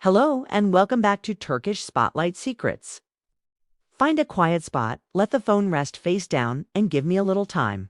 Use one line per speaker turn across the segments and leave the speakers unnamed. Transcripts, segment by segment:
Hello and welcome back to Turkish Spotlight Secrets. Find a quiet spot, let the phone rest face down, and give me a little time.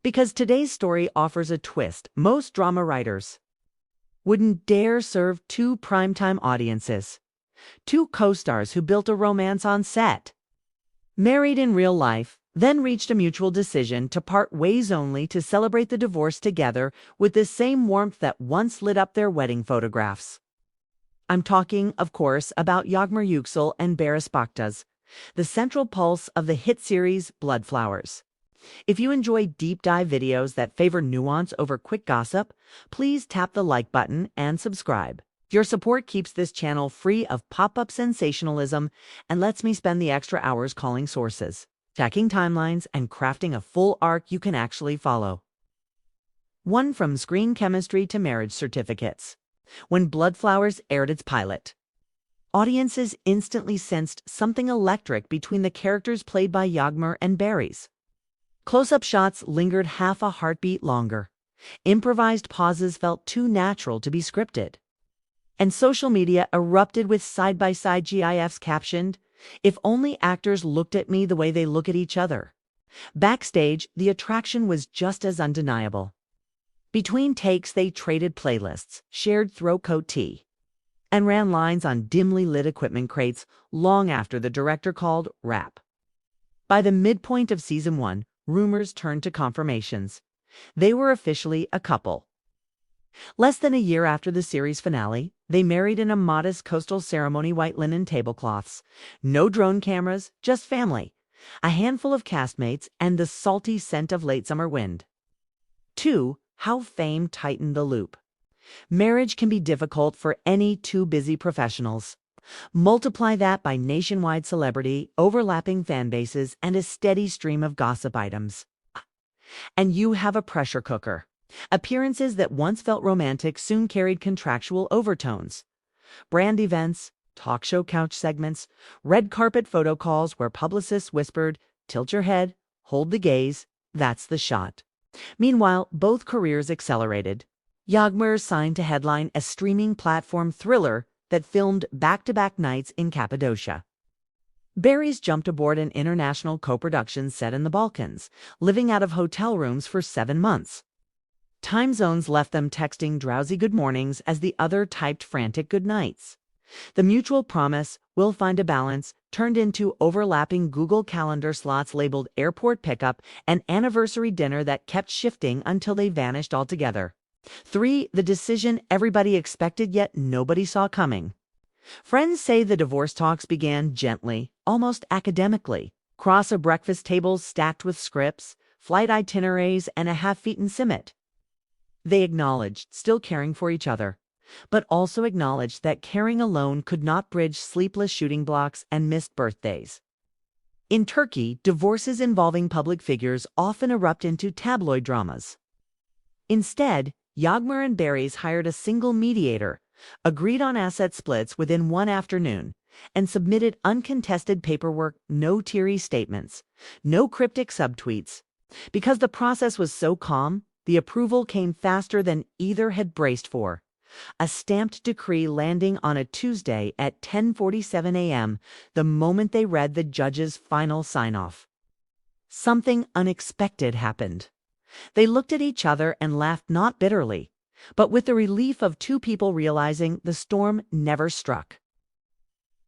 Because today's story offers a twist most drama writers wouldn't dare serve two primetime audiences. Two co-stars who built a romance on set, married in real life, then reached a mutual decision to part ways only to celebrate the divorce together with the same warmth that once lit up their wedding photographs. I'm talking, of course, about Yağmur Yüksel and Barış Baktaş, the central pulse of the hit series Bloodflowers. If you enjoy deep dive videos that favor nuance over quick gossip, please tap the like button and subscribe. Your support keeps this channel free of pop-up sensationalism and lets me spend the extra hours calling sources, checking timelines, and crafting a full arc you can actually follow. One from screen chemistry to marriage certificates. When Bloodflowers aired its pilot, audiences instantly sensed something electric between the characters played by Yağmur and Barış. Close-up shots lingered half a heartbeat longer. Improvised pauses felt too natural to be scripted. And social media erupted with side-by-side GIFs captioned, "If only actors looked at me the way they look at each other." Backstage, the attraction was just as undeniable. Between takes, they traded playlists, shared throat coat tea, and ran lines on dimly lit equipment crates long after the director called wrap. By the midpoint of season 1, rumors turned to confirmations. They were officially a couple. Less than a year after the series finale, they married in a modest coastal ceremony, white linen tablecloths, no drone cameras, just family, a handful of castmates, and the salty scent of late summer wind. 2. How fame tightened the loop. Marriage can be difficult for any two busy professionals. Multiply that by nationwide celebrity, overlapping fan bases, and a steady stream of gossip items, and you have a pressure cooker. Appearances that once felt romantic soon carried contractual overtones. Brand events, talk show couch segments, red carpet photo calls where publicists whispered, "Tilt your head, hold the gaze, that's the shot." Meanwhile, both careers accelerated. Yağmur signed to headline a streaming platform thriller that filmed back-to-back nights in Cappadocia. Barış jumped aboard an international co-production set in the Balkans, living out of hotel rooms for 7 months. Time zones left them texting drowsy good mornings as the other typed frantic good nights. The mutual promise, "We'll find a balance," turned into overlapping Google Calendar slots labeled airport pickup and anniversary dinner that kept shifting until they vanished altogether. 3. The decision everybody expected yet nobody saw coming. Friends say the divorce talks began gently, almost academically. Cross of breakfast tables stacked with scripts, flight itineraries, and a half-eaten simmet. They acknowledged still caring for each other, but also acknowledged that caring alone could not bridge sleepless shooting blocks and missed birthdays. In Turkey, divorces involving public figures often erupt into tabloid dramas. Instead, Yağmur and Barış hired a single mediator, agreed on asset splits within one afternoon, and submitted uncontested paperwork, no teary statements, no cryptic subtweets. Because the process was so calm, the approval came faster than either had braced for. A stamped decree landing on a Tuesday at 10:47 a.m., the moment they read the judge's final sign-off. Something unexpected happened. They looked at each other and laughed, not bitterly, but with the relief of two people realizing the storm never struck.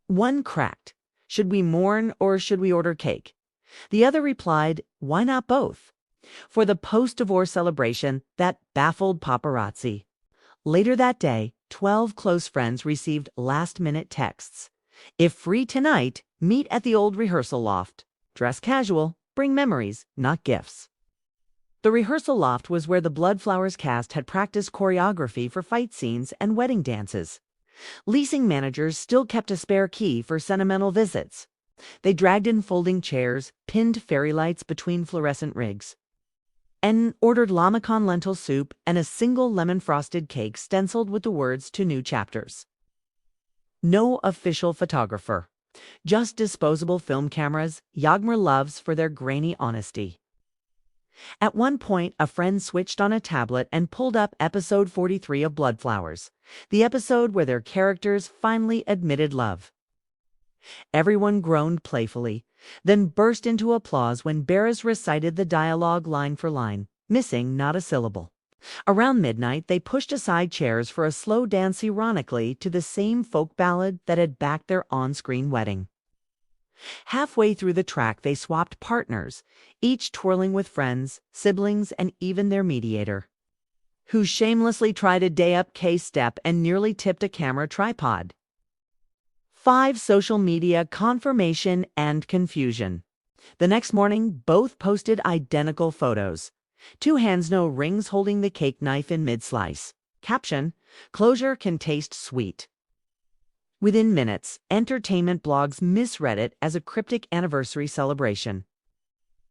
One cracked, "Should we mourn or should we order cake?" The other replied, "Why not both?" For the post-divorce celebration that baffled paparazzi. Later that day, 12 close friends received last-minute texts. "If free tonight, meet at the old rehearsal loft. Dress casual, bring memories, not gifts." The rehearsal loft was where the Bloodflowers cast had practiced choreography for fight scenes and wedding dances. Leasing managers still kept a spare key for sentimental visits. They dragged in folding chairs, pinned fairy lights between fluorescent rigs, and ordered lamacon lentil soup and a single lemon-frosted cake stenciled with the words "to new chapters." No official photographer, just disposable film cameras Yağmur loves for their grainy honesty. At one point, a friend switched on a tablet and pulled up episode 43 of Bloodflowers, the episode where their characters finally admitted love. Everyone groaned playfully, then burst into applause when Barris recited the dialogue line for line, missing not a syllable. Around midnight, they pushed aside chairs for a slow dance ironically to the same folk ballad that had backed their on-screen wedding. Halfway through the track, they swapped partners, each twirling with friends, siblings, and even their mediator, who shamelessly tried a day-up K-step and nearly tipped a camera tripod. 5. Social media confirmation and confusion. The next morning, both posted identical photos. Two hands, no rings, holding the cake knife in mid-slice. Caption: "Closure can taste sweet." Within minutes, entertainment blogs misread it as a cryptic anniversary celebration.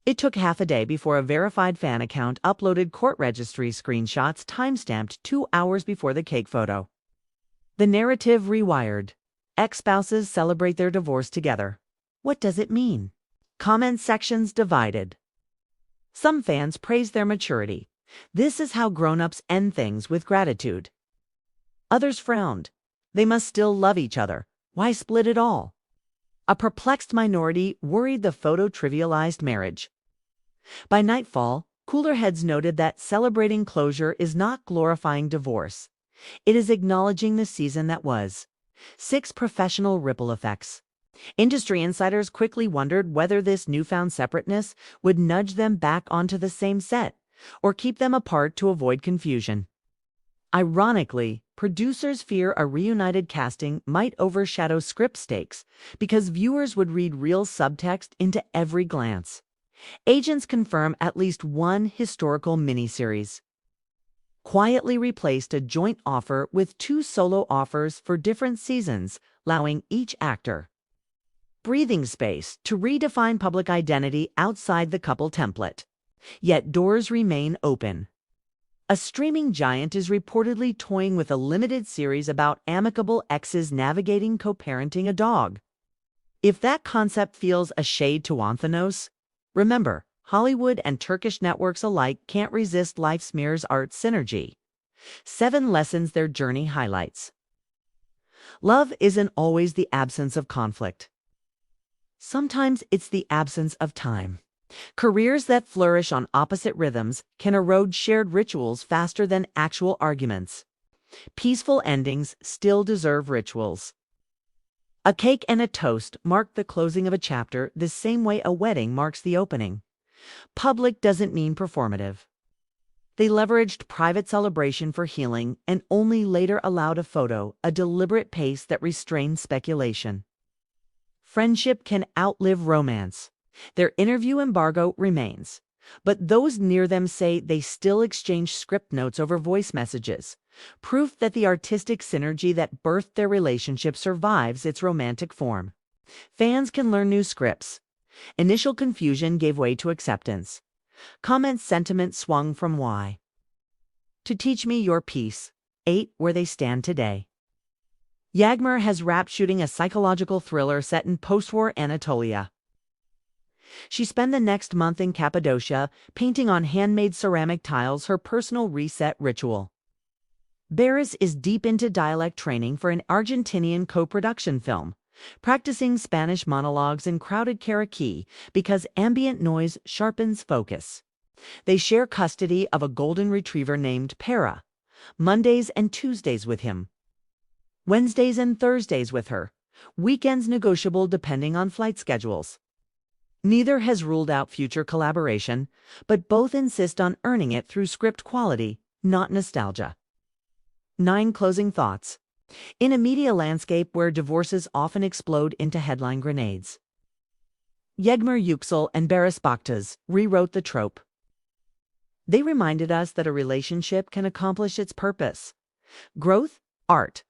It took half a day before a verified fan account uploaded court registry screenshots timestamped 2 hours before the cake photo. The narrative rewired. Ex-spouses celebrate their divorce together. What does it mean? Comment sections divided. Some fans praised their maturity. This is how grown-ups end things, with gratitude. Others frowned. They must still love each other. Why split it all? A perplexed minority worried the photo trivialized marriage. By nightfall, cooler heads noted that celebrating closure is not glorifying divorce. It is acknowledging the season that was. 6. Professional ripple effects. Industry insiders quickly wondered whether this newfound separateness would nudge them back onto the same set, or keep them apart to avoid confusion. Ironically, producers fear a reunited casting might overshadow script stakes because viewers would read real subtext into every glance. Agents confirm at least one historical miniseries. Quietly replaced a joint offer with 2 solo offers for different seasons, allowing each actor breathing space to redefine public identity outside the couple template. Yet doors remain open. A streaming giant is reportedly toying with a limited series about amicable exes navigating co-parenting a dog. If that concept feels a shade too orthodox, remember, Hollywood and Turkish networks alike can't resist life's mirrors art synergy. 7 lessons their journey highlights. Love isn't always the absence of conflict. Sometimes it's the absence of time. Careers that flourish on opposite rhythms can erode shared rituals faster than actual arguments. Peaceful endings still deserve rituals. A cake and a toast mark the closing of a chapter the same way a wedding marks the opening. Public doesn't mean performative. They leveraged private celebration for healing and only later allowed a photo, a deliberate pace that restrained speculation. Friendship can outlive romance. Their interview embargo remains, but those near them say they still exchange script notes over voice messages, proof that the artistic synergy that birthed their relationship survives its romantic form. Fans can learn new scripts. Initial confusion gave way to acceptance. Comment sentiment swung from why to teach me your piece. 8. Where they stand today. Yağmur has wrapped shooting a psychological thriller set in post-war Anatolia. She spent the next month in Cappadocia, painting on handmade ceramic tiles, her personal reset ritual. Barış is deep into dialect training for an Argentinian co-production film, practicing Spanish monologues in crowded karaoke because ambient noise sharpens focus. They share custody of a golden retriever named Para, Mondays and Tuesdays with him, Wednesdays and Thursdays with her, weekends negotiable depending on flight schedules. Neither has ruled out future collaboration, but both insist on earning it through script quality, not nostalgia. 9. Closing thoughts. In a media landscape where divorces often explode into headline grenades, Yağmur, Yüksel, and Barış Baktaş rewrote the trope. They reminded us that a relationship can accomplish its purpose. Growth, art.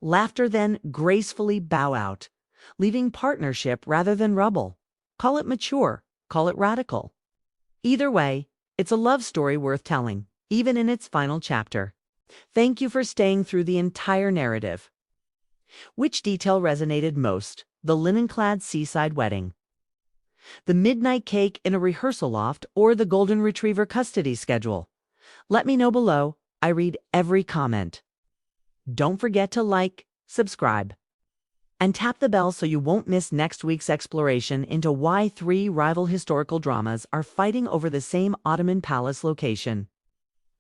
Laughter, then gracefully bow out, leaving partnership rather than rubble. Call it mature, call it radical. Either way, it's a love story worth telling, even in its final chapter. Thank you for staying through the entire narrative. Which detail resonated most? The linen-clad seaside wedding, the midnight cake in a rehearsal loft, or the golden retriever custody schedule? Let me know below. I read every comment. Don't forget to like, subscribe, and tap the bell so you won't miss next week's exploration into why three rival historical dramas are fighting over the same Ottoman palace location.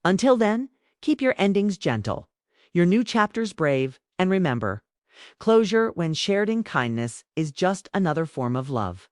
Until then, keep your endings gentle, your new chapters brave, and remember, closure when shared in kindness is just another form of love.